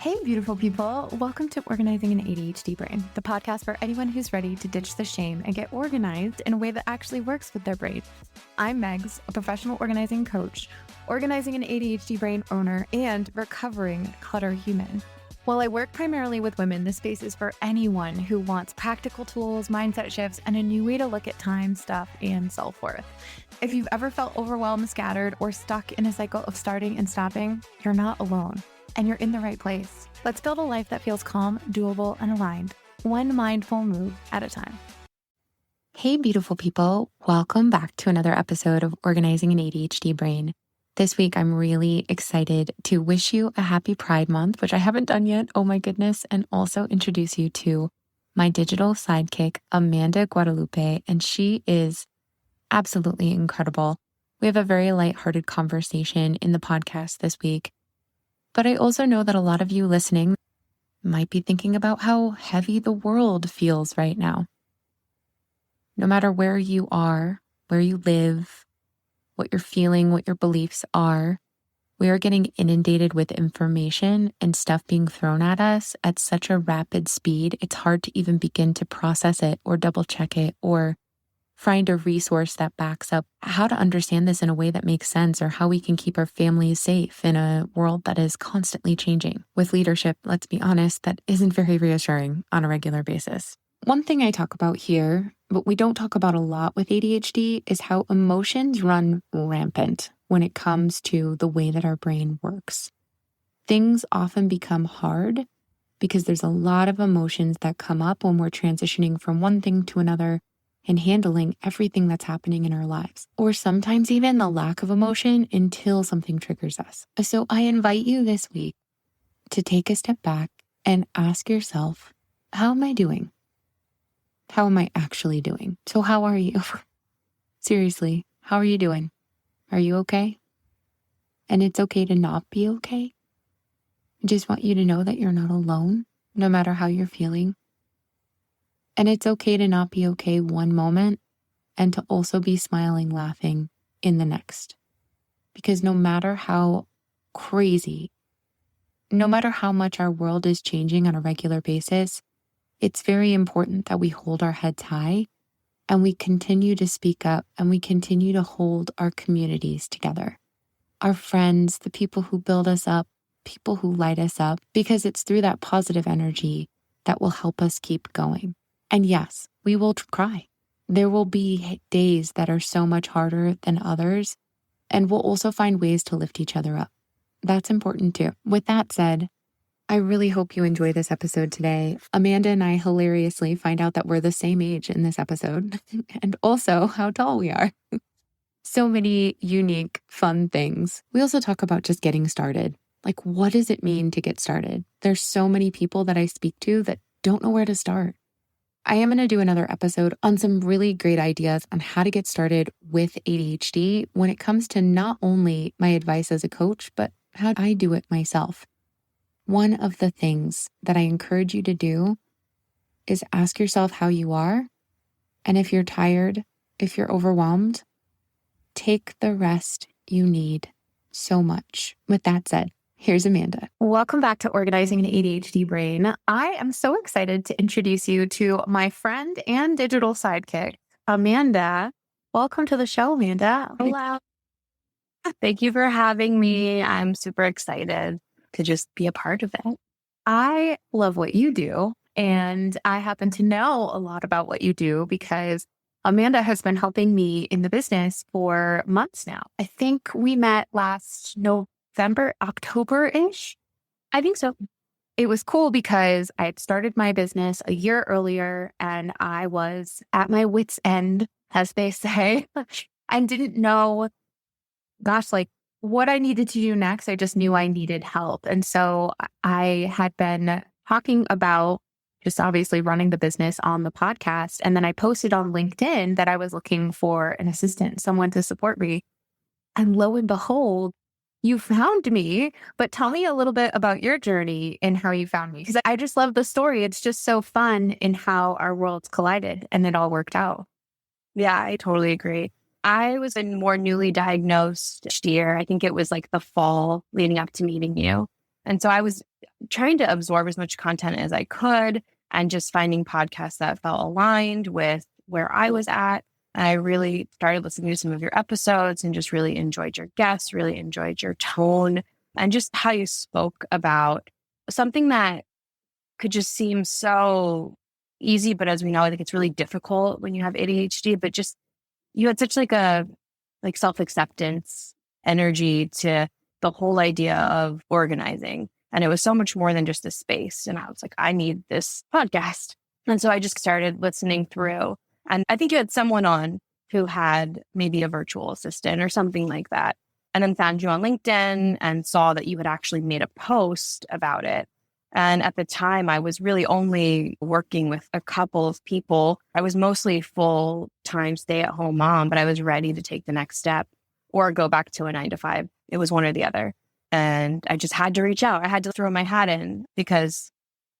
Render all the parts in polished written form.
Hey, beautiful people. Welcome to Organizing an ADHD Brain, the podcast for anyone who's ready to ditch the shame and get organized in a way that actually works with their brain. I'm Megs, a professional organizing coach, organizing an ADHD brain owner, and recovering clutter human. While I work primarily with women, this space is for anyone who wants practical tools, mindset shifts, and a new way to look at time, stuff, and self-worth. If you've ever felt overwhelmed, scattered, or stuck in a cycle of starting and stopping, you're not alone. And you're in the right place. Let's build a life that feels calm, doable, and aligned, one mindful move at a time. Hey, beautiful people. Welcome back to another episode of Organizing an ADHD Brain. This week, I'm really excited to wish you a happy Pride Month, which I haven't done yet. Oh my goodness. And also introduce you to my digital sidekick, Amanda Guadalupi. And she is absolutely incredible. We have a very lighthearted conversation in the podcast this week. But I also know that a lot of you listening might be thinking about how heavy the world feels right now. No matter where you are, where you live, what you're feeling, what your beliefs are, we are getting inundated with information and stuff being thrown at us at such a rapid speed, it's hard to even begin to process it or double check it or find a resource that backs up how to understand this in a way that makes sense or how we can keep our families safe in a world that is constantly changing. With leadership, let's be honest, that isn't very reassuring on a regular basis. One thing I talk about here, but we don't talk about a lot with ADHD, is how emotions run rampant when it comes to the way that our brain works. Things often become hard because there's a lot of emotions that come up when we're transitioning from one thing to another and handling everything that's happening in our lives, or sometimes even the lack of emotion until something triggers us. So I invite you this week to take a step back and ask yourself, how am I doing? How am I actually doing? So how are you? Seriously, how are you doing? Are you okay? And it's okay to not be okay. I just want you to know that you're not alone, no matter how you're feeling. And it's okay to not be okay one moment and to also be smiling, laughing in the next. Because no matter how crazy, no matter how much our world is changing on a regular basis, it's very important that we hold our heads high and we continue to speak up and we continue to hold our communities together. Our friends, the people who build us up, people who light us up, because it's through that positive energy that will help us keep going. And yes, we will cry. There will be days that are so much harder than others, and we'll also find ways to lift each other up. That's important too. With that said, I really hope you enjoy this episode today. Amanda and I hilariously find out that we're the same age in this episode, and also how tall we are. So many unique, fun things. We also talk about just getting started. Like, what does it mean to get started? There's so many people that I speak to that don't know where to start. I am going to do another episode on some really great ideas on how to get started with ADHD when it comes to not only my advice as a coach, but how I do it myself. One of the things that I encourage you to do is ask yourself how you are. And if you're tired, if you're overwhelmed, take the rest you need so much. With that said, here's Amanda. Welcome back to Organizing an ADHD Brain. I am so excited to introduce you to my friend and digital sidekick, Amanda. Welcome to the show, Amanda. Hello. Thank you for having me. I'm super excited to just be a part of it. I love what you do, and I happen to know a lot about what you do because Amanda has been helping me in the business for months now. I think we met last November, October-ish. I think so. It was cool because I had started my business a year earlier and I was at my wit's end, as they say, and didn't know, what I needed to do next. I just knew I needed help. And so I had been talking about just obviously running the business on the podcast. And then I posted on LinkedIn that I was looking for an assistant, someone to support me. And lo and behold, you found me. But tell me a little bit about your journey and how you found me, because I just love the story. It's just so fun in how our worlds collided and it all worked out. Yeah, I totally agree. I was more newly diagnosed this year. I think it was like the fall leading up to meeting you. And so I was trying to absorb as much content as I could and just finding podcasts that felt aligned with where I was at. And I really started listening to some of your episodes and just really enjoyed your guests, really enjoyed your tone and just how you spoke about something that could just seem so easy. But as we know, I think it's really difficult when you have ADHD, but just you had such a self-acceptance energy to the whole idea of organizing. And it was so much more than just a space. And I was like, I need this podcast. And so I just started listening through. And I think you had someone on who had maybe a virtual assistant or something like that. And then found you on LinkedIn and saw that you had actually made a post about it. And at the time, I was really only working with a couple of people. I was mostly full-time stay-at-home mom, but I was ready to take the next step or go back to a 9-to-5. It was one or the other. And I just had to reach out. I had to throw my hat in because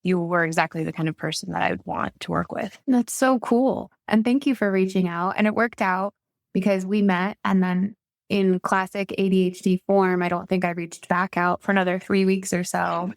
you were exactly the kind of person that I would want to work with. That's so cool. And thank you for reaching out. And it worked out because we met, and then in classic ADHD form, I don't think I reached back out for another 3 weeks or so.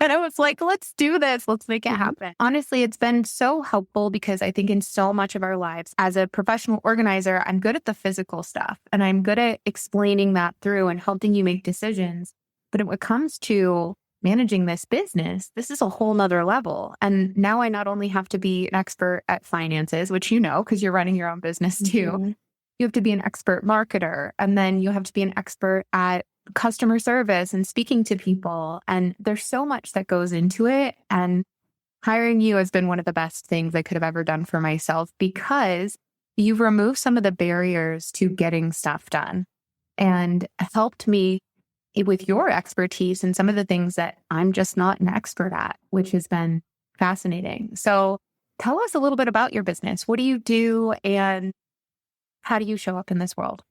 And I was like, let's do this. Let's make it happen. Honestly, it's been so helpful because I think in so much of our lives, as a professional organizer, I'm good at the physical stuff and I'm good at explaining that through and helping you make decisions. But when it comes to managing this business, this is a whole nother level. And now I not only have to be an expert at finances, which you know, because you're running your own business too. Mm-hmm. You have to be an expert marketer, and then you have to be an expert at customer service and speaking to people. And there's so much that goes into it. And hiring you has been one of the best things I could have ever done for myself because you've removed some of the barriers to getting stuff done and helped me with your expertise and some of the things that I'm just not an expert at, which has been fascinating. So tell us a little bit about your business. What do you do and how do you show up in this world?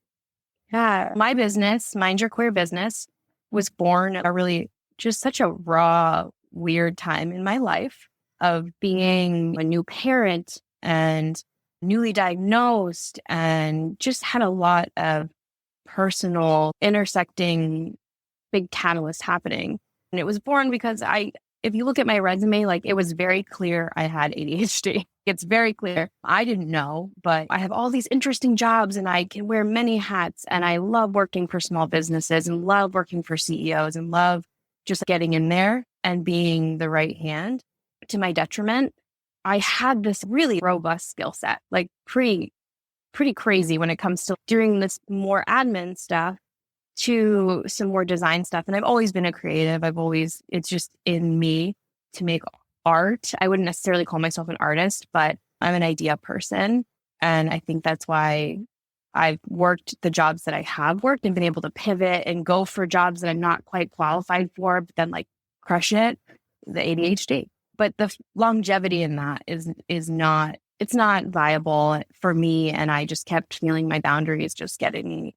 Yeah, my business, Mind Your Queer Business, was born a really just such a raw, weird time in my life of being a new parent and newly diagnosed and just had a lot of personal intersecting big catalysts happening. And it was born because if you look at my resume, it was very clear I had ADHD. It's very clear. I didn't know, but I have all these interesting jobs and I can wear many hats. And I love working for small businesses and love working for CEOs and love just getting in there and being the right hand. To my detriment, I had this really robust skill set, pretty crazy when it comes to doing this more admin stuff to some more design stuff. And I've always been a creative. It's just in me to make art. I wouldn't necessarily call myself an artist, but I'm an idea person. And I think that's why I've worked the jobs that I have worked and been able to pivot and go for jobs that I'm not quite qualified for, but then crush it, the ADHD. But the longevity in that is not viable for me. And I just kept feeling my boundaries just getting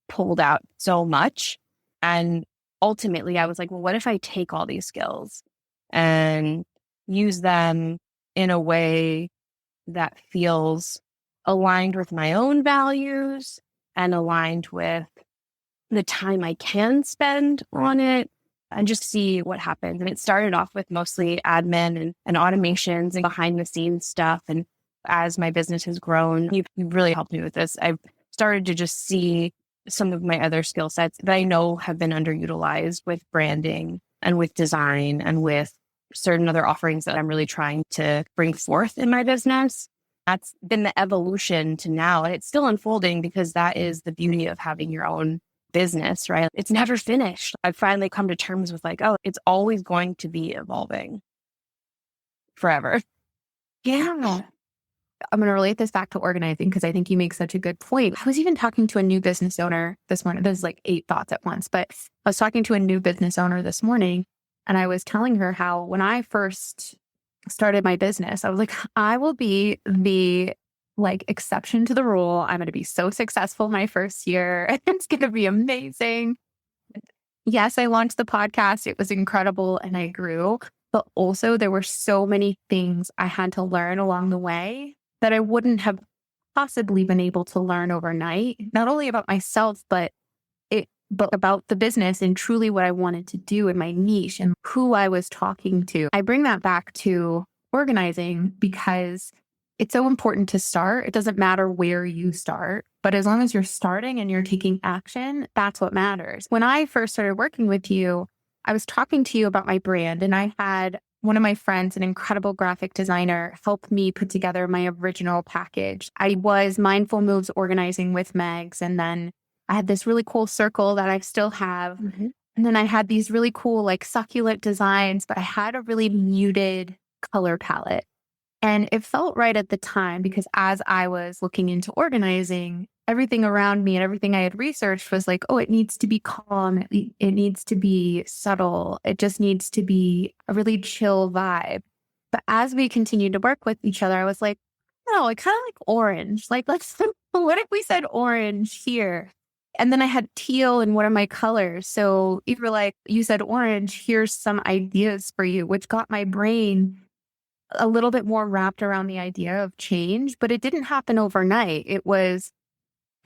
pulled out so much. And ultimately I was like, well, what if I take all these skills and use them in a way that feels aligned with my own values and aligned with the time I can spend on it and just see what happens. And it started off with mostly admin and automations and behind the scenes stuff. And as my business has grown, you've really helped me with this. I've started to just see some of my other skill sets that I know have been underutilized with branding and with design and with certain other offerings that I'm really trying to bring forth in my business. That's been the evolution to now. And it's still unfolding because that is the beauty of having your own business, right? It's never finished. I've finally come to terms with it's always going to be evolving forever. Yeah. I'm going to relate this back to organizing because I think you make such a good point. I was even talking to a new business owner this morning. There's 8 thoughts at once, but I was talking to a new business owner this morning and I was telling her how when I first started my business, I was like, I will be the exception to the rule. I'm going to be so successful my first year. It's going to be amazing. Yes, I launched the podcast. It was incredible and I grew, but also there were so many things I had to learn along the way that I wouldn't have possibly been able to learn overnight, not only about myself, but but about the business and truly what I wanted to do in my niche and who I was talking to. I bring that back to organizing because it's so important to start. It doesn't matter where you start, but as long as you're starting and you're taking action, that's what matters. When I first started working with you, I was talking to you about my brand, and I had one of my friends, an incredible graphic designer, help me put together my original package. I was Mindful Moves organizing with Megs, and then I had this really cool circle that I still have. And then I had these really cool, like succulent designs, but I had a really muted color palette. And it felt right at the time because as I was looking into organizing, everything around me and everything I had researched was like, oh, it needs to be calm. It needs to be subtle. It just needs to be a really chill vibe. But as we continued to work with each other, I was like, no, I kind of like orange. Like, what if we said orange here? And then I had teal in one of my colors. So you were like, you said orange, here's some ideas for you, which got my brain a little bit more wrapped around the idea of change, but it didn't happen overnight. It was,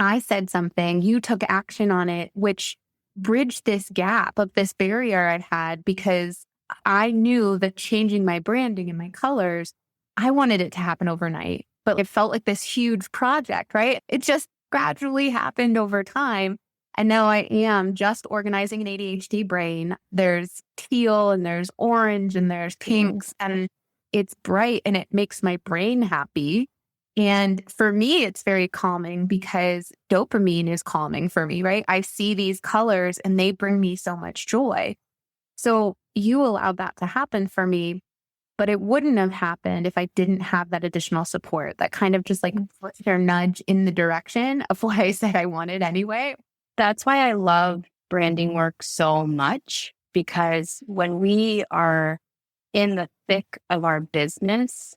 I said something, you took action on it, which bridged this gap of this barrier I'd had because I knew that changing my branding and my colors, I wanted it to happen overnight, but it felt like this huge project, right? It just gradually happened over time. And now I am just organizing an ADHD brain. There's teal and there's orange and there's pinks and it's bright and it makes my brain happy. And for me, it's very calming because dopamine is calming for me, right? I see these colors and they bring me so much joy. So you allowed that to happen for me, but it wouldn't have happened if I didn't have that additional support that kind of just like puts their nudge in the direction of what I said I wanted anyway. That's why I love branding work so much, because when we are in the thick of our business,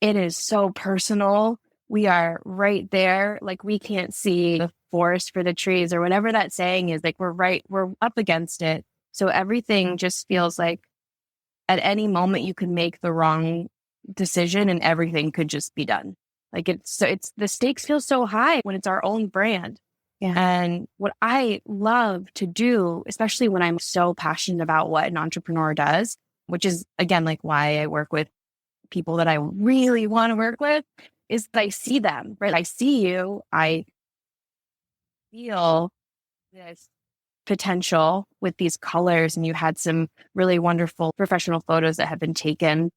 it is so personal. We are right there. Like we can't see the forest for the trees or whatever that saying is. Like we're up against it. So everything just feels like at any moment you could make the wrong decision and everything could just be done. Like it's the stakes feel so high when it's our own brand. Yeah. And what I love to do, especially when I'm so passionate about what an entrepreneur does, which is again, like why I work with people that I really want to work with, is that I see them, right? I see you, I feel this potential with these colors, and you had some really wonderful professional photos that have been taken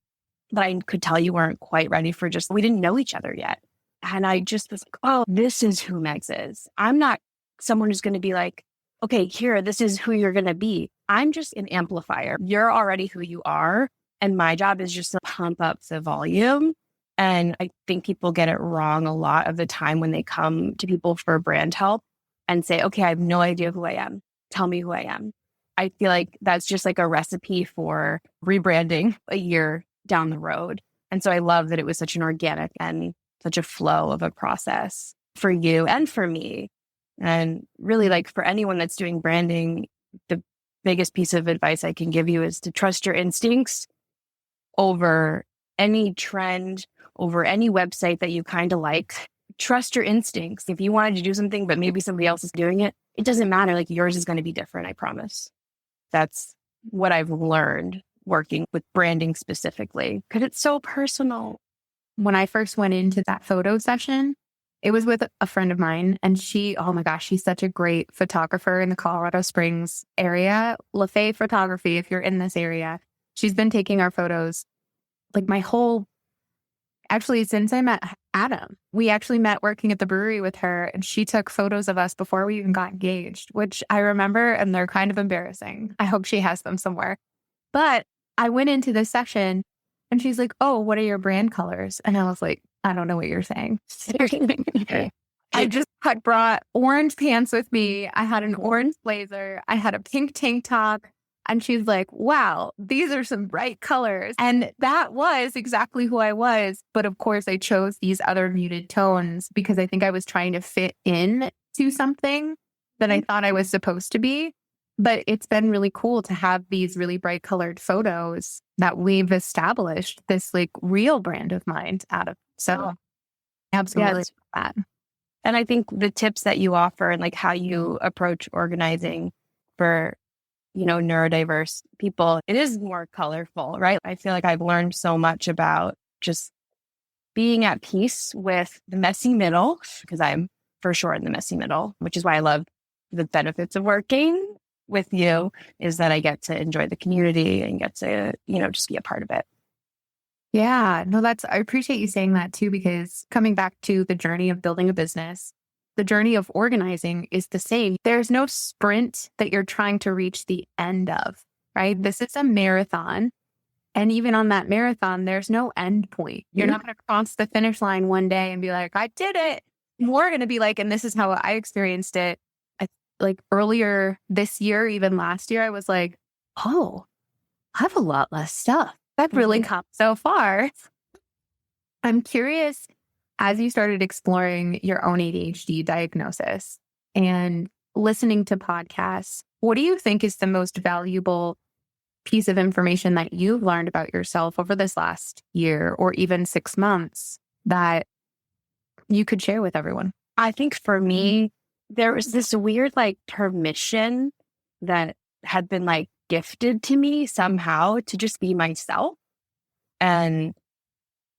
that I could tell you weren't quite ready for, just we didn't know each other yet. And I just was like, oh, this is who Megs is. I'm not someone who's going to be like, okay, here, this is who you're going to be. I'm just an amplifier. You're already who you are. And my job is just to pump up the volume. And I think people get it wrong a lot of the time when they come to people for brand help and say, okay, I have no idea who I am. Tell me who I am. I feel like that's just like a recipe for rebranding a year down the road. And so I love that it was such an organic and such a flow of a process for you and for me. And really, like for anyone that's doing branding, the biggest piece of advice I can give you is to trust your instincts over any trend, over any website that you kind of like. Trust your instincts. If you wanted to do something, but maybe somebody else is doing it, it doesn't matter. Like yours is going to be different, I promise. That's what I've learned working with branding specifically, because it's so personal. When I first went into that photo session, it was with a friend of mine, and she, oh my gosh, she's such a great photographer in the Colorado Springs area. LaFay Photography, if you're in this area. She's been taking our photos like actually since I met Adam. We actually met working at the brewery with her, and she took photos of us before we even got engaged, which I remember, and they're kind of embarrassing. I hope she has them somewhere. But I went into this session and she's like, oh, what are your brand colors? And I was like, I don't know what you're saying. I had brought orange pants with me. I had an orange blazer. I had a pink tank top. And she's like, wow, these are some bright colors. And that was exactly who I was. But of course, I chose these other muted tones because I think I was trying to fit in to something that I thought I was supposed to be. But it's been really cool to have these really bright colored photos that we've established this like real brand of mine out of. So absolutely. Yes. That. And I think the tips that you offer and like how you approach organizing for, neurodiverse people, it is more colorful, right? I feel like I've learned so much about just being at peace with the messy middle, because I'm for sure in the messy middle, which is why I love the benefits of working with you, is that I get to enjoy the community and get to, just be a part of it. Yeah, no, I appreciate you saying that too, because coming back to the journey of building a business, the journey of organizing is the same. There's no sprint that you're trying to reach the end of, right? This is a marathon. And even on that marathon, there's no end point. You're not going to cross the finish line one day and be like, I did it. We're going to be like, and this is how I experienced it. Like earlier this year, even last year, I was like, oh, I have a lot less stuff. I've really come so far. I'm curious, as you started exploring your own ADHD diagnosis and listening to podcasts, what do you think is the most valuable piece of information that you've learned about yourself over this last year or even 6 months that you could share with everyone? I think for me, there was this weird permission that had been gifted to me somehow to just be myself. And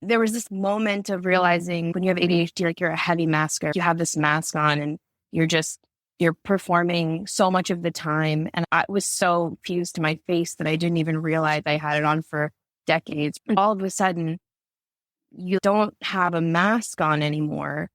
there was this moment of realizing when you have ADHD, you're a heavy masker. You have this mask on and you're performing so much of the time. And I was so fused to my face that I didn't even realize I had it on for decades. All of a sudden, you don't have a mask on anymore,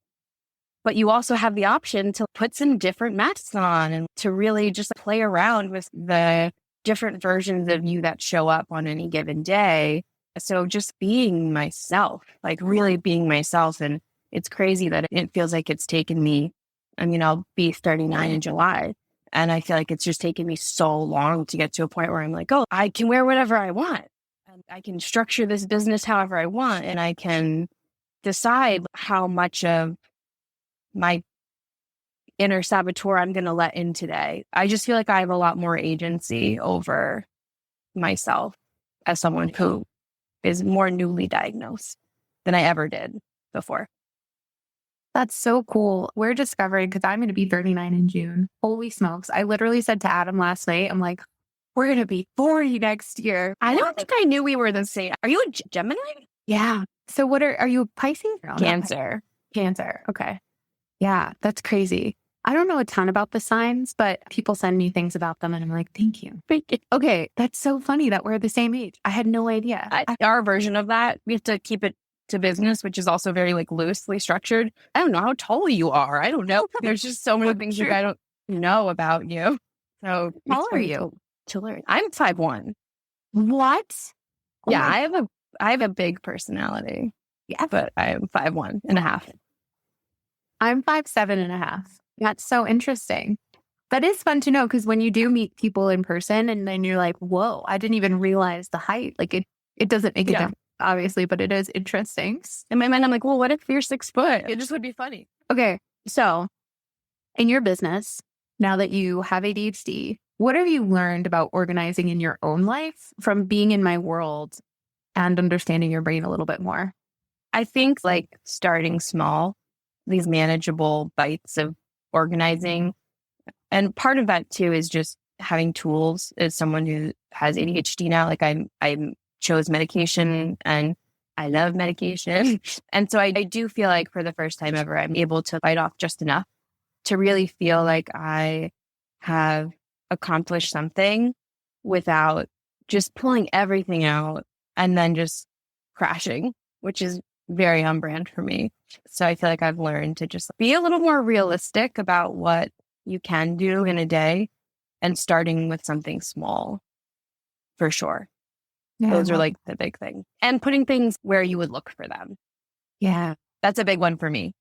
but you also have the option to put some different masks on and to really just play around with the different versions of you that show up on any given day. So just being myself, really being myself. And it's crazy that it feels like it's taken me, I'll be 39 in July. And I feel like it's just taken me so long to get to a point where I'm like, oh, I can wear whatever I want. And I can structure this business however I want. And I can decide how much of my inner saboteur I'm going to let in today. I just feel like I have a lot more agency over myself as someone who is more newly diagnosed than I ever did before. That's so cool. We're discovering, because I'm going to be 39 in June. Holy smokes. I literally said to Adam last night, I'm like, we're going to be 40 next year. I don't think I knew we were the same. Are you a Gemini? Yeah. So what are you Pisces? No, Cancer. Cancer. Okay. Yeah, that's crazy. I don't know a ton about the signs, but people send me things about them and I'm like, thank you. Okay. That's so funny that we're the same age. I had no idea. Our version of that, we have to keep it to business, which is also very loosely structured. I don't know how tall you are. I don't know. There's just so many things I don't know about you. So how tall are you? To learn. I'm 5'1". What? Oh yeah, I have a big personality. Yeah, but I'm 5'1.5". I'm 5'7.5". That's so interesting. That is fun to know, because when you do meet people in person and then you're like, whoa, I didn't even realize the height. It doesn't make a difference, obviously, but it is interesting. In my mind, I'm like, well, what if you're 6 foot? It just would be funny. Okay. So in your business, now that you have ADHD, what have you learned about organizing in your own life from being in my world and understanding your brain a little bit more? I think starting small, these manageable bites of organizing. And part of that too is just having tools. As someone who has ADHD now, I chose medication and I love medication. And so I do feel like for the first time ever, I'm able to bite off just enough to really feel like I have accomplished something without just pulling everything out and then just crashing, which is very on brand for me. So I feel like I've learned to just be a little more realistic about what you can do in a day and starting with something small for sure. Yeah, those are the big thing. And putting things where you would look for them. Yeah. That's a big one for me.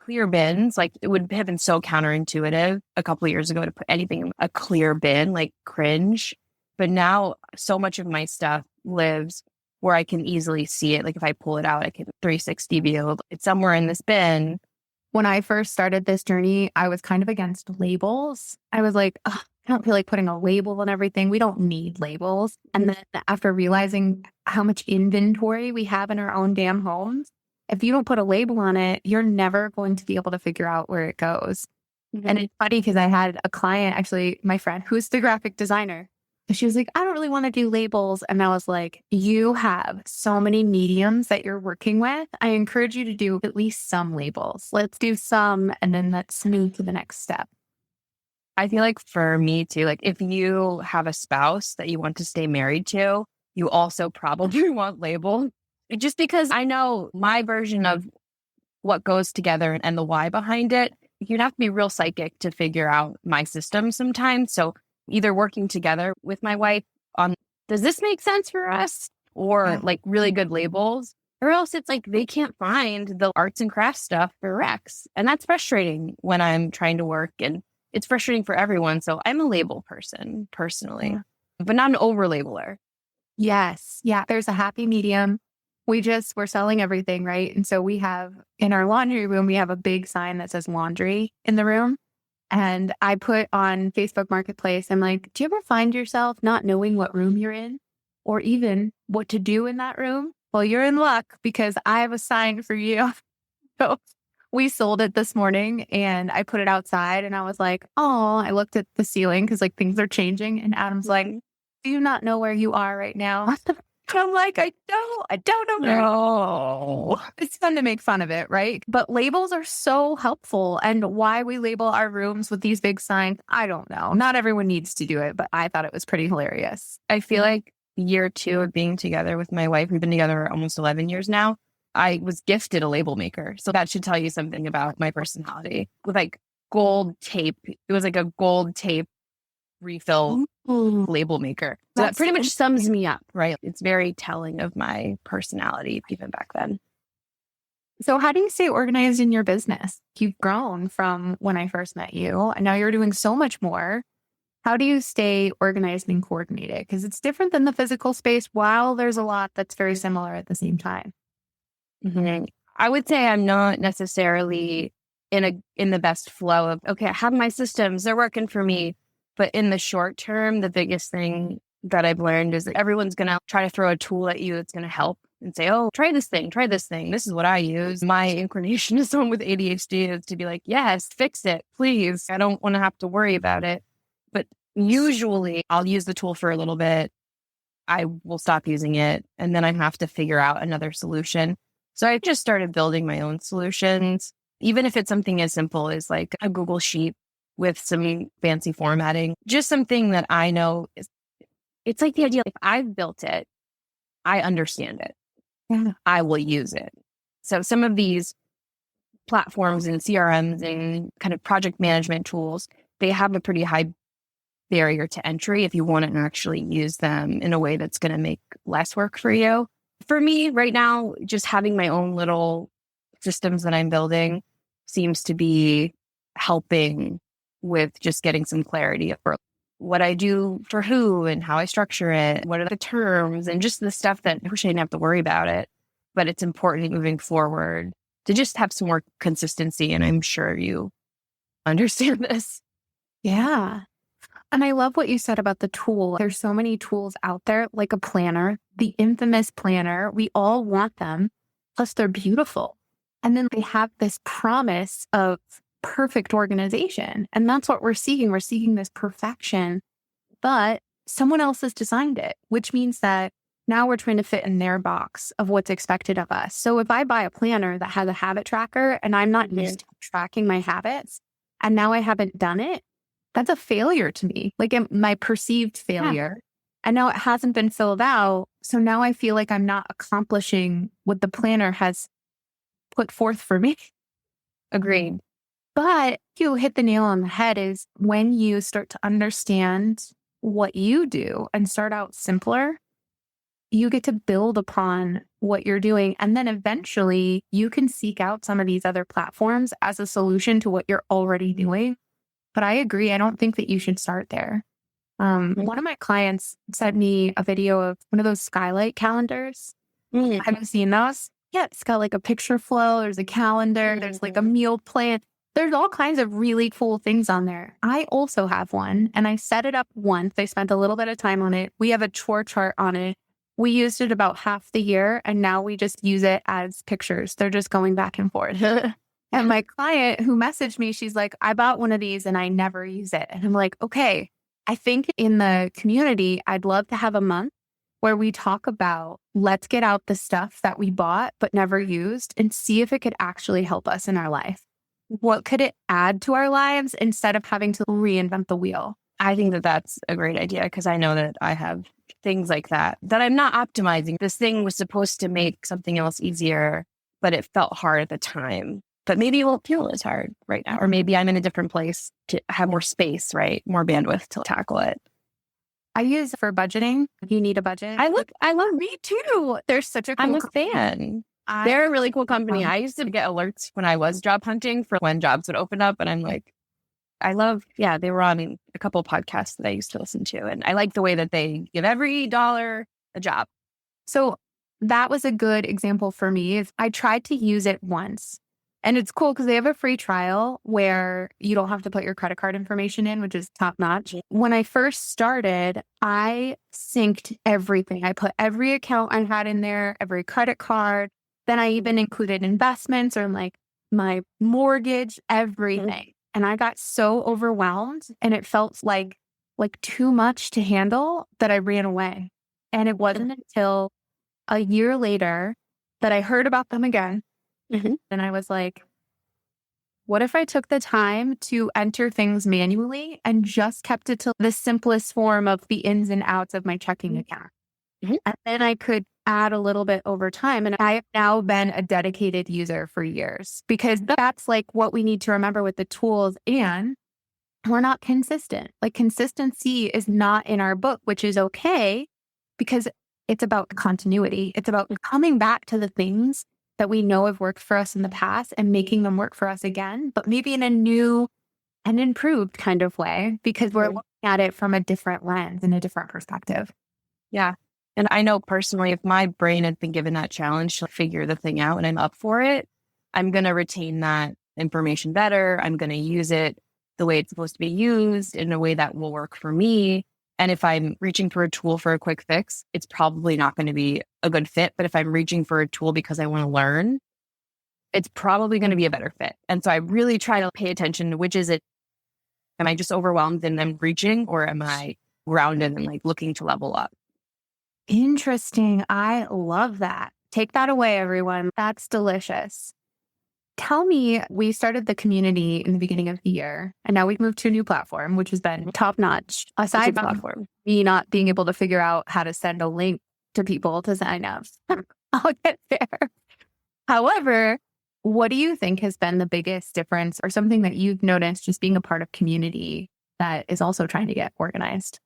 Clear bins, it would have been so counterintuitive a couple of years ago to put anything in a clear bin, cringe. But now so much of my stuff lives where I can easily see it. If I pull it out, I can 360 view. It's somewhere in this bin. When I first started this journey, I was kind of against labels. I was like, I don't feel like putting a label on everything. We don't need labels. And then after realizing how much inventory we have in our own damn homes, if you don't put a label on it, you're never going to be able to figure out where it goes. Mm-hmm. And it's funny because I had a client, actually, my friend, who's the graphic designer. And she was like, I don't really want to do labels. And I was like, you have so many mediums that you're working with. I encourage you to do at least some labels. Let's do some, and then let's move to the next step. I feel like for me too, like if you have a spouse that you want to stay married to, you also probably want labels. Just because I know my version of what goes together and the why behind it, you'd have to be real psychic to figure out my system sometimes. So either working together with my wife on, does this make sense for us? Or like really good labels, or else it's like they can't find the arts and crafts stuff for Rex. And that's frustrating when I'm trying to work, and it's frustrating for everyone. So I'm a label person personally, but not an over labeler. Yes. Yeah. There's a happy medium. We're selling everything, right? And so we have in our laundry room, we have a big sign that says laundry in the room. And I put on Facebook Marketplace, I'm like, do you ever find yourself not knowing what room you're in or even what to do in that room? Well, you're in luck because I have a sign for you. So we sold it this morning and I put it outside and I was like, oh, I looked at the ceiling because like things are changing. And Adam's like, do you not know where you are right now? I'm like, I don't know. No. It's fun to make fun of it, right? But labels are so helpful. And why we label our rooms with these big signs, I don't know. Not everyone needs to do it, but I thought it was pretty hilarious. I feel like year 2 of being together with my wife, we've been together almost 11 years now. I was gifted a label maker. So that should tell you something about my personality with like gold tape. It was like a gold tape refill label maker. So that pretty much sums me up, right? It's very telling of my personality even back then. So how do you stay organized in your business? You've grown from when I first met you, and now you're doing so much more. How do you stay organized and coordinated? Because it's different than the physical space, while there's a lot that's very similar at the same time. Mm-hmm. I would say I'm not necessarily in the best flow of, okay, I have my systems, they're working for me. But in the short term, the biggest thing that I've learned is that everyone's going to try to throw a tool at you that's going to help and say, oh, try this thing. This is what I use. My inclination as someone with ADHD is to be like, yes, fix it, please. I don't want to have to worry about it. But usually I'll use the tool for a little bit. I will stop using it. And then I have to figure out another solution. So I just started building my own solutions, even if it's something as simple as like a Google Sheet with some fancy formatting, just something that I know it's like the idea, if I've built it, I understand it. Yeah. I will use it. So some of these platforms and CRMs and kind of project management tools, they have a pretty high barrier to entry if you want to actually use them in a way that's going to make less work for you. For me right now, just having my own little systems that I'm building seems to be helping with just getting some clarity for what I do for who and how I structure it, what are the terms, and just the stuff that I wish I didn't have to worry about it. But it's important moving forward to just have some more consistency. And I'm sure you understand this. Yeah. And I love what you said about the tool. There's so many tools out there, like a planner, the infamous planner. We all want them. Plus, they're beautiful. And then they have this promise of perfect organization. And that's what we're seeking. We're seeking this perfection, but someone else has designed it, which means that now we're trying to fit in their box of what's expected of us. So if I buy a planner that has a habit tracker and I'm not used to tracking my habits, and now I haven't done it, that's a failure to me, like my perceived failure. Yeah. And now it hasn't been filled out. So now I feel like I'm not accomplishing what the planner has put forth for me. Agreed. But you hit the nail on the head is when you start to understand what you do and start out simpler, you get to build upon what you're doing. And then eventually you can seek out some of these other platforms as a solution to what you're already doing. But I agree. I don't think that you should start there. One of my clients sent me a video of one of those skylight calendars. Have you seen those? Yeah, it's got like a picture flow. There's a calendar. There's like a meal plan. There's all kinds of really cool things on there. I also have one and I set it up once. I spent a little bit of time on it. We have a chore chart on it We used it about half the year, and now we just use it as pictures. They're just going back and forth. And my client who messaged me, she's like, I bought one of these and I never use it. And I'm like, okay, I think in the community, I'd love to have a month where we talk about, let's get out the stuff that we bought but never used and see if it could actually help us in our life. What could it add to our lives instead of having to reinvent the wheel? I think that that's a great idea because I know that I have things like that I'm not optimizing. This thing was supposed to make something else easier, but it felt hard at the time. But maybe it won't feel as hard right now. Or maybe I'm in a different place to have more space, right? More bandwidth to tackle it. I use for budgeting. You need a budget. I love Me too. They're such a cool I'm a fan. They're a really cool company. I used to get alerts when I was job hunting for when jobs would open up. And I'm like, they were on a couple of podcasts that I used to listen to. And I like the way that they give every dollar a job. So that was a good example for me. Is I tried to use it once. And it's cool because they have a free trial where you don't have to put your credit card information in, which is top notch. When I first started, I synced everything. I put every account I had in there, every credit card. Then I even included investments or like my mortgage, everything. And I got so overwhelmed and it felt like too much to handle that I ran away. And it wasn't until a year later that I heard about them again. And I was like, what if I took the time to enter things manually and just kept it to the simplest form of the ins and outs of my checking account? And then I could add a little bit over time. And I have now been a dedicated user for years because that's like what we need to remember with the tools. And we're not consistent. Like consistency is not in our book, which is okay because it's about continuity. It's about coming back to the things that we know have worked for us in the past and making them work for us again, but maybe in a new and improved kind of way because we're looking at it from a different lens and a different perspective. Yeah. And I know personally, if my brain had been given that challenge to figure the thing out and I'm up for it, I'm going to retain that information better. I'm going to use it the way it's supposed to be used in a way that will work for me. And if I'm reaching for a tool for a quick fix, it's probably not going to be a good fit. But if I'm reaching for a tool because I want to learn, it's probably going to be a better fit. And so I really try to pay attention to which is it. Am I just overwhelmed and I'm reaching, or am I grounded and like looking to level up? Interesting. I love that. Take that away, everyone. That's delicious. Tell me, we started the community in the beginning of the year, and now we've moved to a new platform, which has been top notch. Aside from me not being able to figure out how to send a link to people to sign up, I'll get there. However, what do you think has been the biggest difference or something that you've noticed just being a part of community that is also trying to get organized?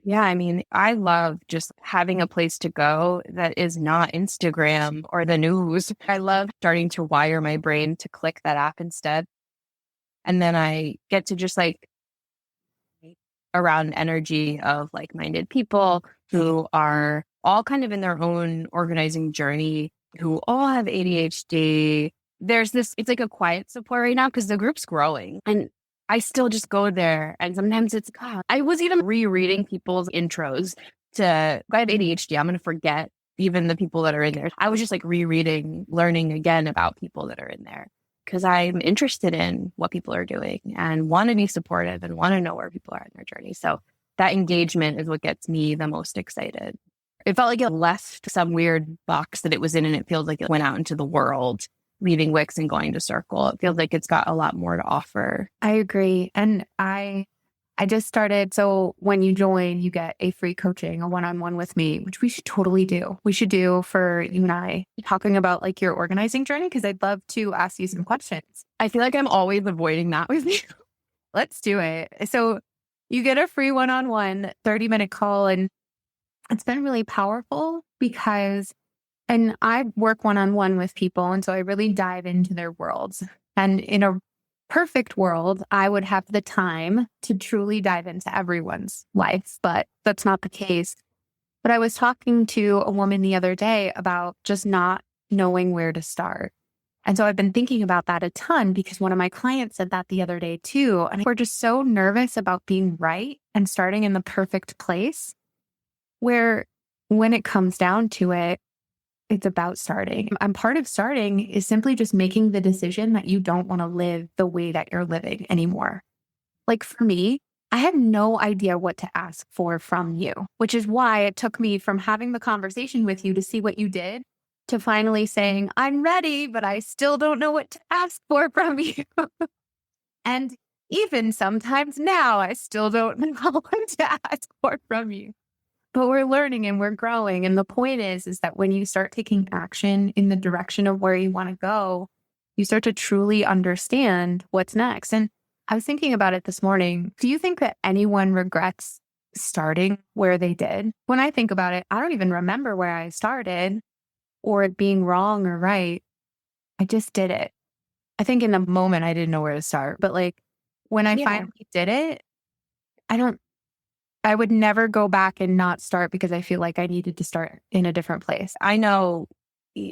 Yeah, I mean, I love just having a place to go that is not Instagram or the news. I love starting to wire my brain to click that app instead. And then I get to just like around energy of like-minded people who are all kind of in their own organizing journey, who all have ADHD. There's this, it's like a quiet support right now because the group's growing. And I still just go there. And sometimes it's, God, I was even rereading people's intros to, I have ADHD. I'm going to forget even the people that are in there. I was just like rereading, learning again about people that are in there because I'm interested in what people are doing and want to be supportive and want to know where people are in their journey. So that engagement is what gets me the most excited. It felt like it left some weird box that it was in and it feels like it went out into the world, leaving Wix and going to Circle. It feels like it's got a lot more to offer. I agree. And I just started. So when you join, you get a free coaching, a one-on-one with me, which we should totally do. We should do for you and I talking about like your organizing journey, because I'd love to ask you some questions. I feel like I'm always avoiding that with you. Let's do it. So you get a free one-on-one 30-minute call, and it's been really powerful because and I work one-on-one with people. And so I really dive into their worlds. And in a perfect world, I would have the time to truly dive into everyone's life, but that's not the case. But I was talking to a woman the other day about just not knowing where to start. And so I've been thinking about that a ton because one of my clients said that the other day too. And we're just so nervous about being right and starting in the perfect place where when it comes down to it, it's about starting. And part of starting is simply just making the decision that you don't want to live the way that you're living anymore. Like for me, I had no idea what to ask for from you, which is why it took me from having the conversation with you to see what you did to finally saying, I'm ready, but I still don't know what to ask for from you. And even sometimes now, I still don't know what to ask for from you. But we're learning and we're growing. And the point is that when you start taking action in the direction of where you want to go, you start to truly understand what's next. And I was thinking about it this morning. Do you think that anyone regrets starting where they did? When I think about it, I don't even remember where I started or it being wrong or right. I just did it. I think in the moment I didn't know where to start. But like when I finally did it, I would never go back and not start because I feel like I needed to start in a different place. I know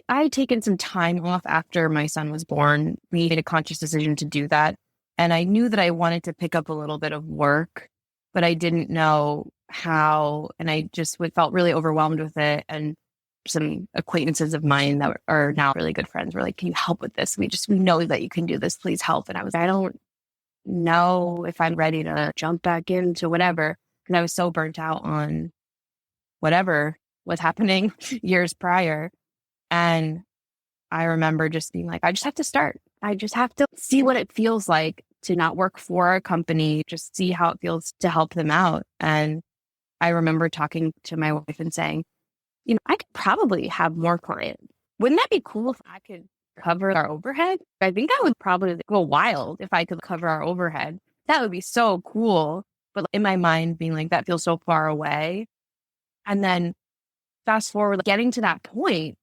I had taken some time off after my son was born. We made a conscious decision to do that. And I knew that I wanted to pick up a little bit of work, but I didn't know how. And I just felt really overwhelmed with it. And some acquaintances of mine that are now really good friends were like, can you help with this? We know that you can do this. Please help. And I don't know if I'm ready to jump back into whatever. And I was so burnt out on whatever was happening years prior. And I remember just being like, I just have to start. I just have to see what it feels like to not work for a company, just see how it feels to help them out. And I remember talking to my wife and saying, I could probably have more clients. Wouldn't that be cool if I could cover our overhead? I think I would probably go wild if I could cover our overhead. That would be so cool. But in my mind, being like, that feels so far away. And then fast forward, getting to that point,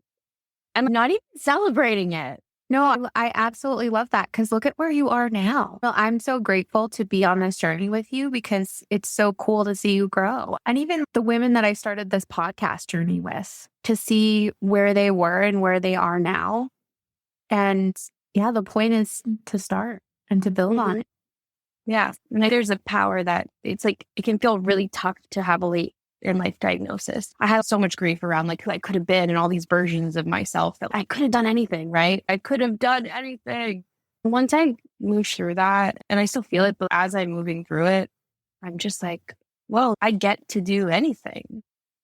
I'm not even celebrating it. No, I absolutely love that because look at where you are now. Well, I'm so grateful to be on this journey with you because it's so cool to see you grow. And even the women that I started this podcast journey with, to see where they were and where they are now. And yeah, the point is to start and to build on it. Yeah. And there's a power that it's like, it can feel really tough to have a late in life diagnosis. I had so much grief around like who I could have been and all these versions of myself that I could have done anything, right? I could have done anything. Once I moved through that, and I still feel it, but as I'm moving through it, I'm just like, well, I get to do anything.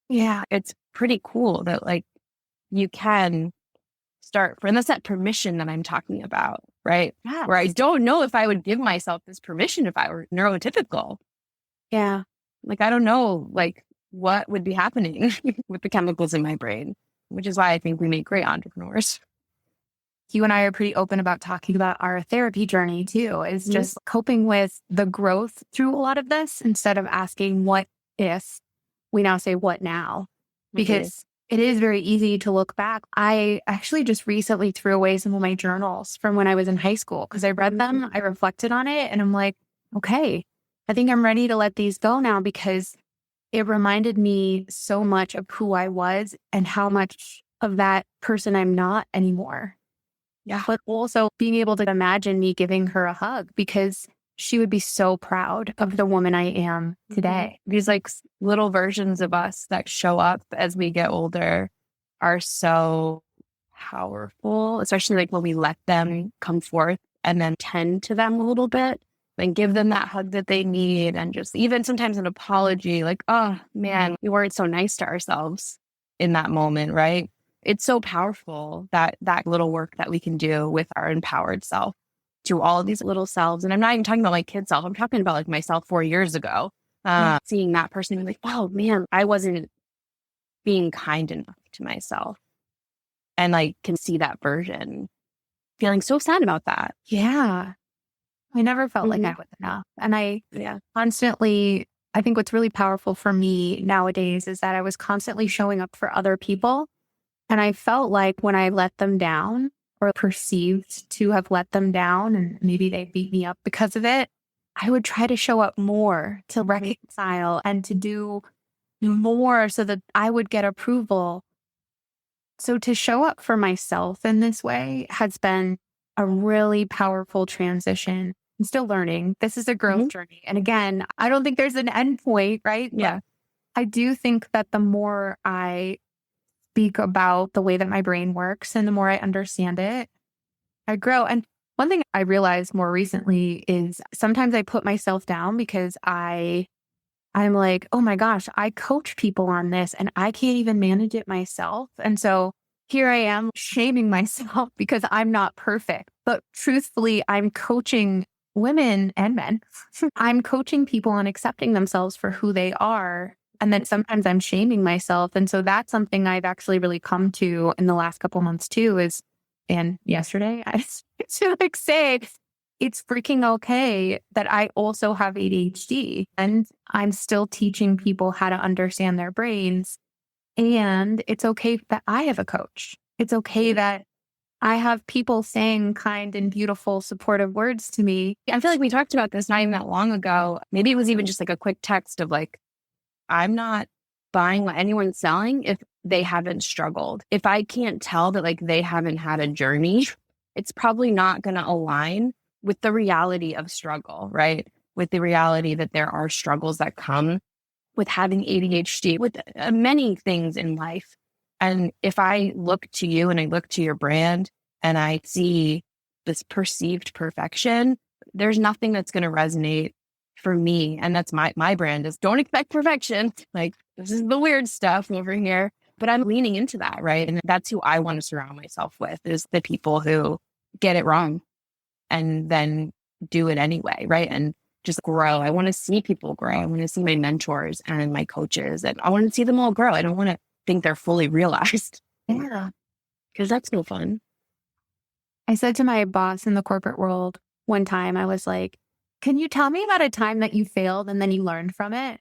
Yeah. It's pretty cool that like you can start and that's that permission that I'm talking about, right? Yeah. Where I don't know if I would give myself this permission if I were neurotypical. Yeah. Like, I don't know, like what would be happening with the chemicals in my brain, which is why I think we make great entrepreneurs. You and I are pretty open about talking about our therapy journey too, is just coping with the growth through a lot of this instead of asking what if, we now say what now, because it is very easy to look back. I actually just recently threw away some of my journals from when I was in high school because I read them, I reflected on it, and I'm like, okay, I think I'm ready to let these go now because it reminded me so much of who I was and how much of that person I'm not anymore. Yeah. But also being able to imagine me giving her a hug because she would be so proud of the woman I am today. These like little versions of us that show up as we get older are so powerful, especially like when we let them come forth and then tend to them a little bit and give them that hug that they need. And just even sometimes an apology, like, oh man, we weren't so nice to ourselves in that moment, right? It's so powerful that little work that we can do with our empowered self to all of these little selves. And I'm not even talking about my kid self. I'm talking about like myself 4 years ago, seeing that person and being like, oh man, I wasn't being kind enough to myself. And like can see that version, feeling so sad about that. Yeah. I never felt like I was enough. And I constantly, I think what's really powerful for me nowadays is that I was constantly showing up for other people. And I felt like when I let them down or perceived to have let them down and maybe they beat me up because of it, I would try to show up more to reconcile and to do more so that I would get approval. So to show up for myself in this way has been a really powerful transition. I'm still learning. This is a growth journey. And again, I don't think there's an end point, right? Yeah. I do think that the more I speak about the way that my brain works and the more I understand it, I grow. And one thing I realized more recently is sometimes I put myself down because I'm like, oh my gosh, I coach people on this and I can't even manage it myself. And so here I am shaming myself because I'm not perfect. But truthfully, I'm coaching women and men. I'm coaching people on accepting themselves for who they are. And then sometimes I'm shaming myself. And so that's something I've actually really come to in the last couple months too and yesterday I to like say it's freaking okay that I also have ADHD and I'm still teaching people how to understand their brains. And it's okay that I have a coach. It's okay that I have people saying kind and beautiful, supportive words to me. I feel like we talked about this not even that long ago. Maybe it was even just like a quick text of like, I'm not buying what anyone's selling if they haven't struggled. If I can't tell that like they haven't had a journey, it's probably not going to align with the reality of struggle, right? With the reality that there are struggles that come with having ADHD, with many things in life. And if I look to you and I look to your brand and I see this perceived perfection, there's nothing that's going to resonate for me. And that's my brand is don't expect perfection. Like this is the weird stuff over here, but I'm leaning into that. Right. And that's who I want to surround myself with is the people who get it wrong and then do it anyway. Right. And just grow. I want to see people grow. I want to see my mentors and my coaches and I want to see them all grow. I don't want to think they're fully realized. Yeah. Because that's no fun. I said to my boss in the corporate world one time, I was like, can you tell me about a time that you failed and then you learned from it?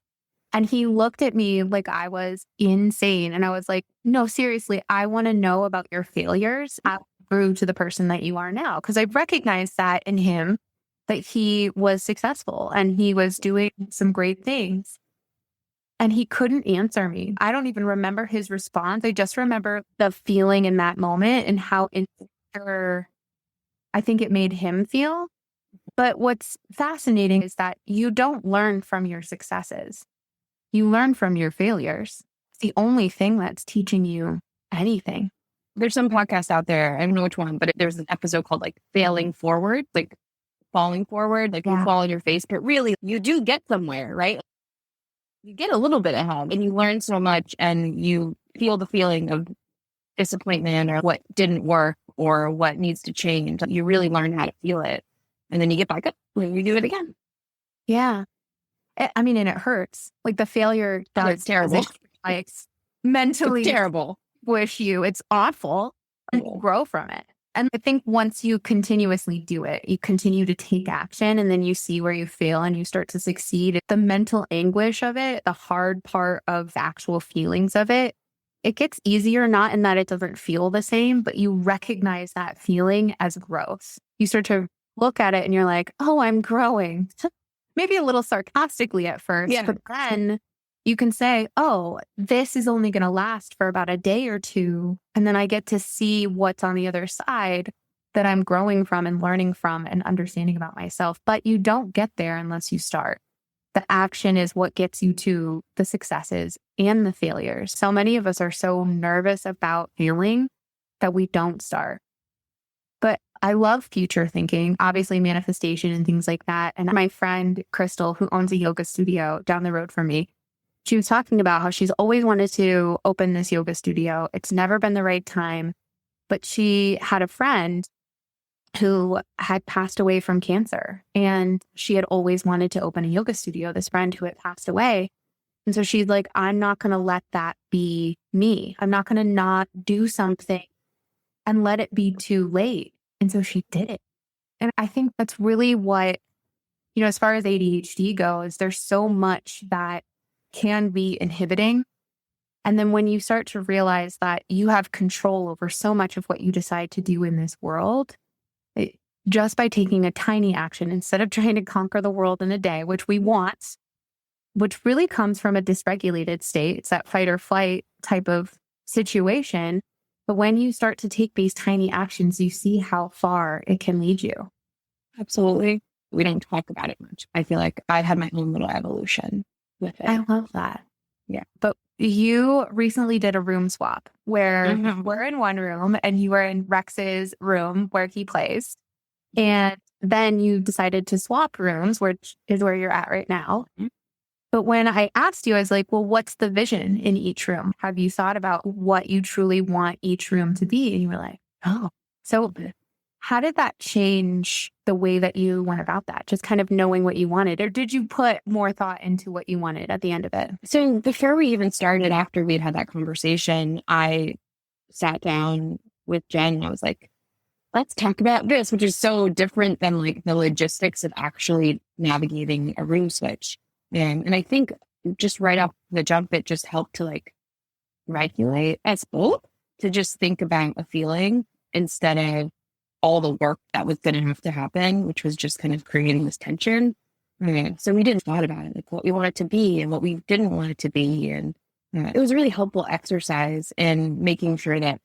And he looked at me like I was insane. And I was like, no, seriously, I want to know about your failures. I grew to the person that you are now. Because I recognized that in him, that he was successful and he was doing some great things. And he couldn't answer me. I don't even remember his response. I just remember the feeling in that moment and how insecure I think it made him feel. But what's fascinating is that you don't learn from your successes. You learn from your failures. It's the only thing that's teaching you anything. There's some podcast out there. I don't know which one, but there's an episode called like Failing Forward, like falling forward, like you fall on your face, but really you do get somewhere, right? You get a little bit ahead and you learn so much and you feel the feeling of disappointment or what didn't work or what needs to change. You really learn how to feel it. And then you get back up and you do it again. Yeah. I mean, and it hurts. Like the failure does. It's terrible. Like mentally it's terrible. Wish you. It's awful. And you grow from it. And I think once you continuously do it, you continue to take action and then you see where you fail and you start to succeed. The mental anguish of it, the hard part of the actual feelings of it, it gets easier, not in that it doesn't feel the same, but you recognize that feeling as growth. You start to look at it and you're like, oh, I'm growing. Maybe a little sarcastically at first, but then you can say, oh, this is only going to last for about a day or two. And then I get to see what's on the other side that I'm growing from and learning from and understanding about myself. But you don't get there unless you start. The action is what gets you to the successes and the failures. So many of us are so nervous about failing that we don't start. But I love future thinking, obviously manifestation and things like that. And my friend, Crystal, who owns a yoga studio down the road from me, she was talking about how she's always wanted to open this yoga studio. It's never been the right time. But she had a friend who had passed away from cancer. And she had always wanted to open a yoga studio, this friend who had passed away. And so she's like, I'm not going to let that be me. I'm not going to not do something and let it be too late. And so she did it. And I think that's really what, as far as ADHD goes, there's so much that can be inhibiting. And then when you start to realize that you have control over so much of what you decide to do in this world, just by taking a tiny action, instead of trying to conquer the world in a day, which we want, which really comes from a dysregulated state. It's that fight or flight type of situation. But when you start to take these tiny actions, you see how far it can lead you. Absolutely. We don't talk about it much. I feel like I've had my own little evolution with it. I love that. Yeah. But you recently did a room swap where Mhm. we're in one room and you were in Rex's room where he plays. And then you decided to swap rooms, which is where you're at right now. Mhm. But when I asked you, I was like, well, what's the vision in each room? Have you thought about what you truly want each room to be? And you were like, oh. So how did that change the way that you went about that? Just kind of knowing what you wanted? Or did you put more thought into what you wanted at the end of it? So before we even started, after we'd had that conversation, I sat down with Jen and I was like, let's talk about this, which is so different than like the logistics of actually navigating a room switch. And I think just right off the jump, it just helped to like regulate us both to just think about a feeling instead of all the work that was going to have to happen, which was just kind of creating this tension. So we didn't thought about it, like what we want it to be and what we didn't want it to be. And it was a really helpful exercise in making sure that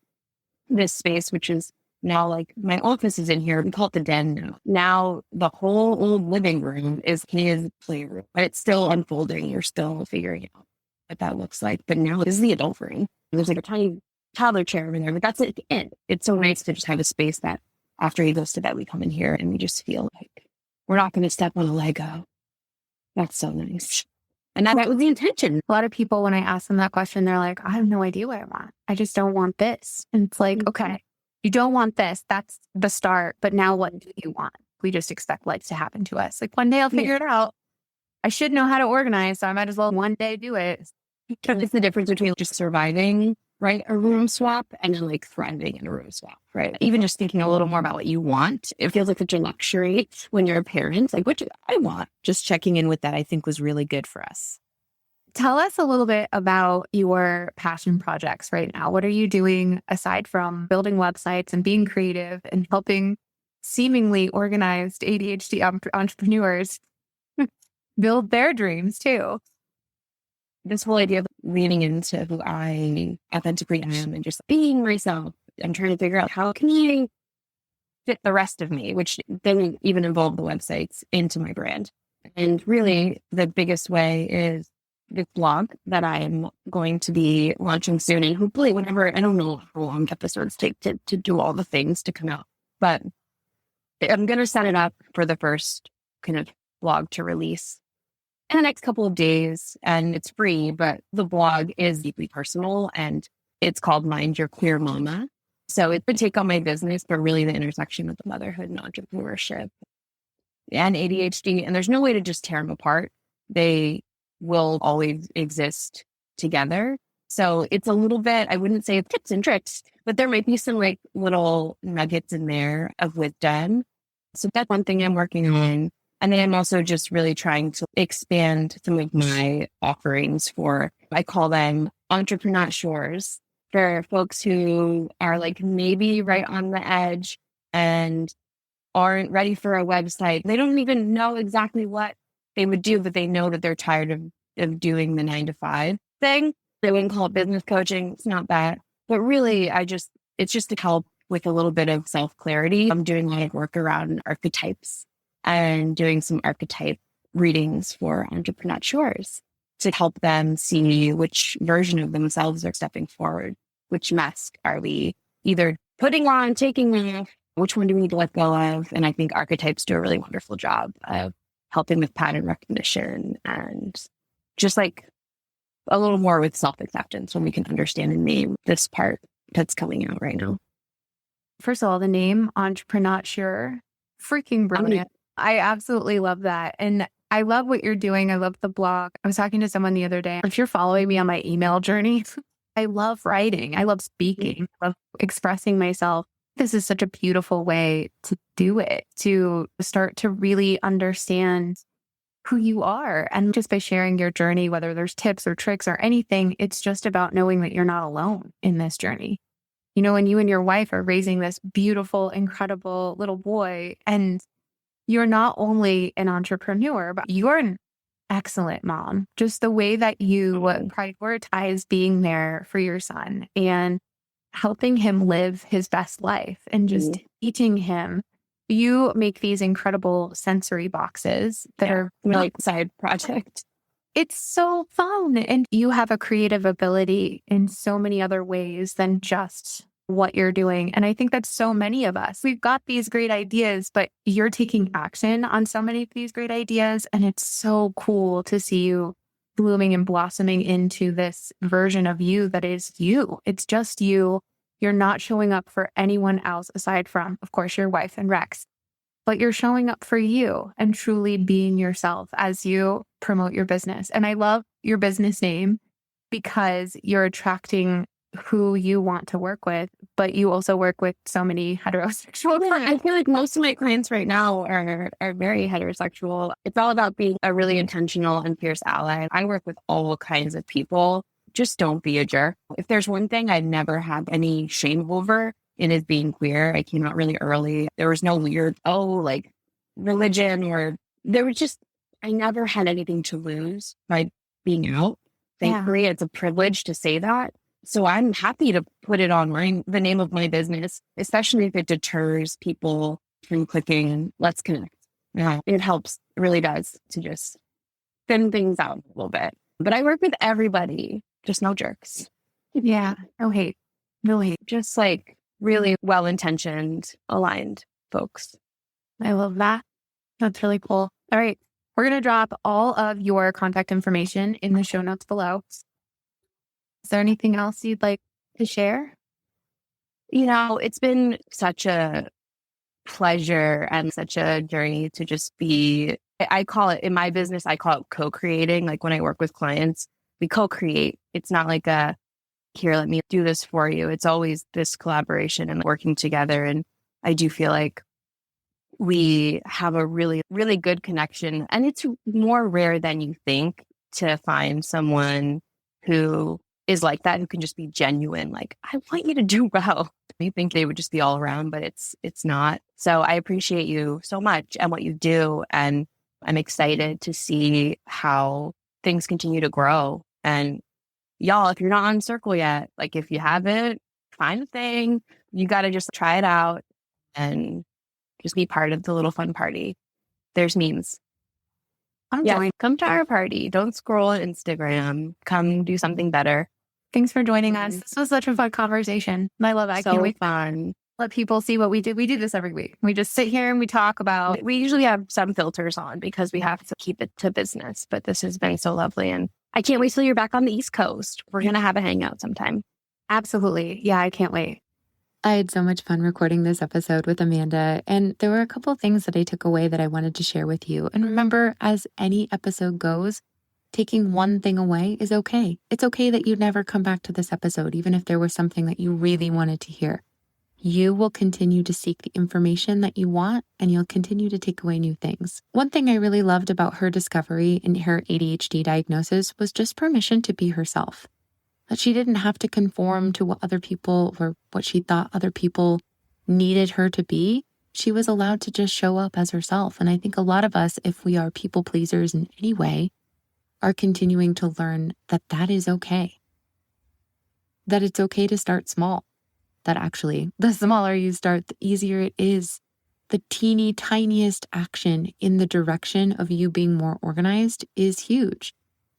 this space, which is now like my office is in here, we call it the den now. Now the whole old living room is his playroom, but it's still unfolding. You're still figuring out what that looks like. But now this is the adult room. There's like a tiny toddler chair over there, but that's at the end. It's so nice to just have a space that after he goes to bed, we come in here and we just feel like we're not going to step on a Lego. That's so nice. And that was the intention. A lot of people, when I ask them that question, they're like, I have no idea what I want. I just don't want this. And it's like, okay, you don't want this. That's the start. But now what do you want? We just expect life to happen to us. Like one day I'll figure it out. I should know how to organize. So I might as well one day do it. It's the difference between just surviving, right, a room swap and then like thriving in a room swap, right? Even just thinking a little more about what you want. It feels like such a luxury when you're a parent. Like, what do I want? Just checking in with that, I think, was really good for us. Tell us a little bit about your passion projects right now. What are you doing aside from building websites and being creative and helping seemingly organized ADHD entrepreneurs build their dreams too? This whole idea of leaning into who I authentically am and just being myself and trying to figure out how can I fit the rest of me, which then even involve the websites into my brand. And really the biggest way is this blog that I'm going to be launching soon. And hopefully whenever, I don't know how long episodes take to do all the things to come out, but I'm going to set it up for the first kind of blog to release in the next couple of days, and it's free, but the blog is deeply personal and it's called Mind Your Queer Mama. So it's a take on my business, but really the intersection of the motherhood and entrepreneurship and ADHD. And there's no way to just tear them apart. They will always exist together. So it's a little bit, I wouldn't say tips and tricks, but there might be some like little nuggets in there of wisdom. So that's one thing I'm working on. And then I'm also just really trying to expand some of my offerings for, I call them entrepreneurs, for folks who are like maybe right on the edge and aren't ready for a website. They don't even know exactly what they would do, but they know that they're tired of doing the 9-to-5 thing. They wouldn't call it business coaching. It's not that. But really, it's just to help with a little bit of self-clarity. I'm doing a lot of work around archetypes and doing some archetype readings for entrepreneurs to help them see which version of themselves are stepping forward, which mask are we either putting on, taking off, which one do we need to let go of? And I think archetypes do a really wonderful job of helping with pattern recognition and just like a little more with self-acceptance when we can understand and name this part that's coming out right now. First of all, the name entrepreneur, freaking brilliant. I absolutely love that. And I love what you're doing. I love the blog. I was talking to someone the other day. If you're following me on my email journey, I love writing. I love speaking. I love expressing myself. This is such a beautiful way to do it, to start to really understand who you are. And just by sharing your journey, whether there's tips or tricks or anything, it's just about knowing that you're not alone in this journey. You know, when you and your wife are raising this beautiful, incredible little boy, and you're not only an entrepreneur, but you're an excellent mom. Just the way that you prioritize being there for your son and helping him live his best life and just teaching him. You make these incredible sensory boxes that are like side project. It's so fun. And you have a creative ability in so many other ways than just what you're doing. And I think that's so many of us. We've got these great ideas, but you're taking action on so many of these great ideas. And it's so cool to see you blooming and blossoming into this version of you that is you. It's just you. You're not showing up for anyone else aside from, of course, your wife and Rex, but you're showing up for you and truly being yourself as you promote your business. And I love your business name because you're attracting who you want to work with, but you also work with so many heterosexual Yeah, I clients. feel like most of my clients right now are very heterosexual. It's all about being a really intentional and fierce ally. I work with all kinds of people. Just don't be a jerk. If there's one thing I've never had any shame over, it is being queer. I came out really early. There was no weird, like religion or there was just, I never had anything to lose by being out. Thankfully, it's a privilege to say that. So I'm happy to put it on wearing the name of my business, especially if it deters people from clicking, let's connect. Yeah, it helps, it really does, to just thin things out a little bit. But I work with everybody, just no jerks. Yeah. No hate. No hate. Just like really well-intentioned, aligned folks. I love that. That's really cool. All right. We're going to drop all of your contact information in the show notes below. Is there anything else you'd like to share? It's been such a pleasure and such a journey to just be, I call it, in my business, I call it co-creating. Like when I work with clients, we co-create. It's not like here, let me do this for you. It's always this collaboration and working together. And I do feel like we have a really, really good connection. And it's more rare than you think to find someone who is like that, who can just be genuine. Like, I want you to do well. You think they would just be all around, but it's not. So I appreciate you so much and what you do. And I'm excited to see how things continue to grow. And y'all, if you're not on Circle yet, like if you haven't, find a thing. You got to just try it out and just be part of the little fun party. There's memes. Come to our party. Don't scroll on Instagram. Come do something better. Thanks for joining us. This was such a fun conversation. I love it. I can't wait. Fun. Let people see what we do. We do this every week. We just sit here and we talk about. We usually have some filters on because we have to keep it to business. But this has been so lovely. And I can't wait till you're back on the East Coast. We're going to have a hangout sometime. Absolutely. Yeah, I can't wait. I had so much fun recording this episode with Amanda, and there were a couple of things that I took away that I wanted to share with you. And remember, as any episode goes, taking one thing away is okay. It's okay that you never come back to this episode, even if there was something that you really wanted to hear. You will continue to seek the information that you want, and you'll continue to take away new things. One thing I really loved about her discovery and her ADHD diagnosis was just permission to be herself. That she didn't have to conform to what other people or what she thought other people needed her to be. She was allowed to just show up as herself. And I think a lot of us, if we are people pleasers in any way, are continuing to learn that that is okay. That it's okay to start small. That actually, the smaller you start, the easier it is. The teeny tiniest action in the direction of you being more organized is huge.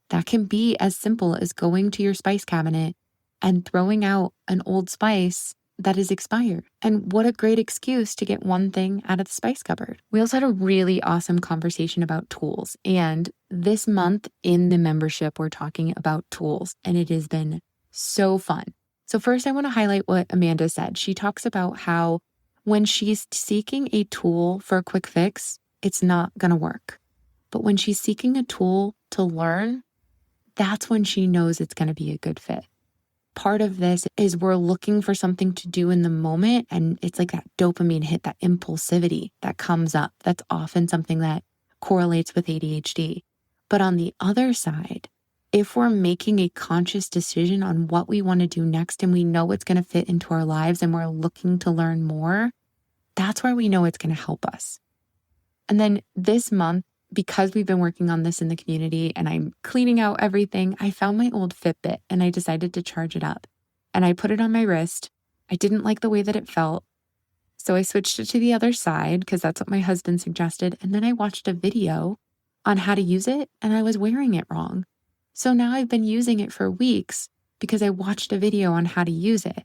That can be as simple as going to your spice cabinet and throwing out an old spice that is expired. And what a great excuse to get one thing out of the spice cupboard. We also had a really awesome conversation about tools. And this month in the membership, we're talking about tools, and it has been so fun. So first, I want to highlight what Amanda said. She talks about how when she's seeking a tool for a quick fix, it's not going to work. But when she's seeking a tool to learn, that's when she knows it's going to be a good fit. Part of this is we're looking for something to do in the moment, and it's like that dopamine hit, that impulsivity that comes up. That's often something that correlates with ADHD. But on the other side, if we're making a conscious decision on what we want to do next and we know it's going to fit into our lives and we're looking to learn more, that's where we know it's going to help us. And then this month, because we've been working on this in the community and I'm cleaning out everything, I found my old Fitbit and I decided to charge it up. And I put it on my wrist. I didn't like the way that it felt. So I switched it to the other side because that's what my husband suggested. And then I watched a video on how to use it and I was wearing it wrong. So now I've been using it for weeks because I watched a video on how to use it.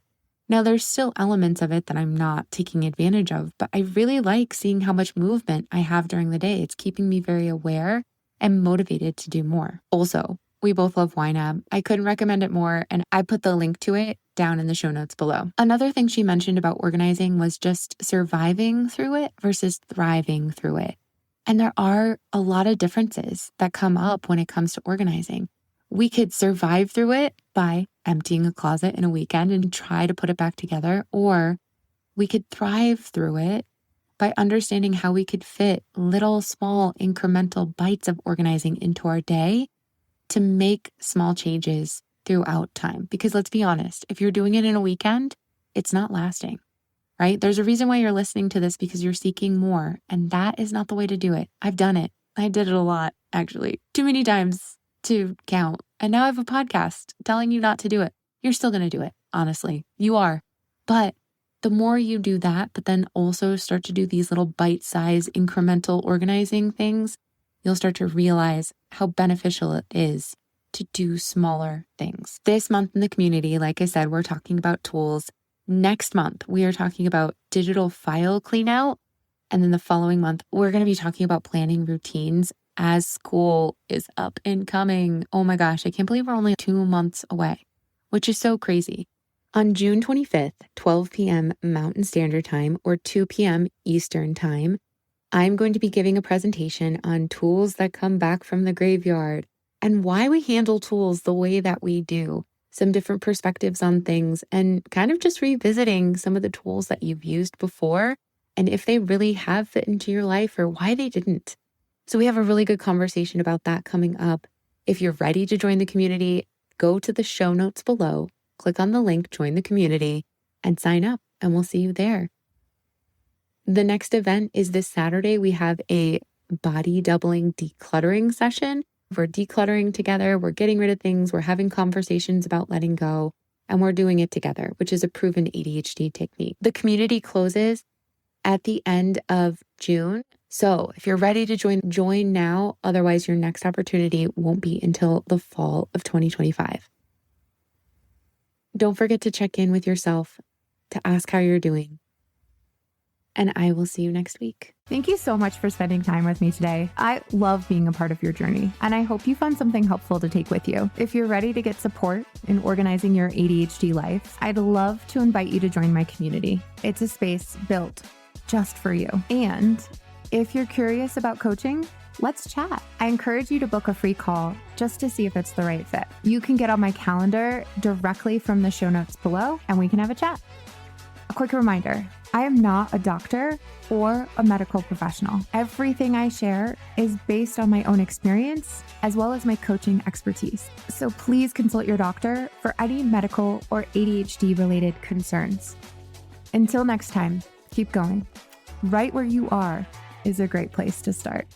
Now there's still elements of it that I'm not taking advantage of, but I really like seeing how much movement I have during the day. It's keeping me very aware and motivated to do more. Also, we both love YNAB. I couldn't recommend it more, and I put the link to it down in the show notes below. Another thing she mentioned about organizing was just surviving through it versus thriving through it. And there are a lot of differences that come up when it comes to organizing. We could survive through it by emptying a closet in a weekend and try to put it back together, or we could thrive through it by understanding how we could fit little, small, incremental bites of organizing into our day to make small changes throughout time. Because let's be honest, if you're doing it in a weekend, it's not lasting, right? There's a reason why you're listening to this, because you're seeking more, and that is not the way to do it. I've done it. I did it a lot, actually, too many times to count. And now I have a podcast telling you not to do it. You're still going to do it. Honestly, you are. But the more you do that, but then also start to do these little bite-sized incremental organizing things, you'll start to realize how beneficial it is to do smaller things. This month in the community, like I said, we're talking about tools. Next month, we are talking about digital file clean out. And then the following month, we're going to be talking about planning routines as school is up and coming. Oh my gosh, I can't believe we're only 2 months away, which is so crazy. On June 25th, 12 p.m. Mountain Standard Time or 2 p.m. Eastern Time, I'm going to be giving a presentation on tools that come back from the graveyard and why we handle tools the way that we do, some different perspectives on things, and kind of just revisiting some of the tools that you've used before and if they really have fit into your life or why they didn't. So we have a really good conversation about that coming up. If you're ready to join the community, go to the show notes below, click on the link, join the community, and sign up, and we'll see you there. The next event is this Saturday. We have a body doubling decluttering session. We're decluttering together. We're getting rid of things. We're having conversations about letting go, and we're doing it together, which is a proven ADHD technique. The community closes at the end of June. So if you're ready to join now. Otherwise, your next opportunity won't be until the fall of 2025. Don't forget to check in with yourself, to ask how you're doing. And I will see you next week. Thank you so much for spending time with me today. I love being a part of your journey, and I hope you found something helpful to take with you. If you're ready to get support in organizing your ADHD life, I'd love to invite you to join my community. It's a space built just for you. And if you're curious about coaching, let's chat. I encourage you to book a free call just to see if it's the right fit. You can get on my calendar directly from the show notes below, and we can have a chat. A quick reminder, I am not a doctor or a medical professional. Everything I share is based on my own experience as well as my coaching expertise. So please consult your doctor for any medical or ADHD related concerns. Until next time, keep going. Right where you are is a great place to start.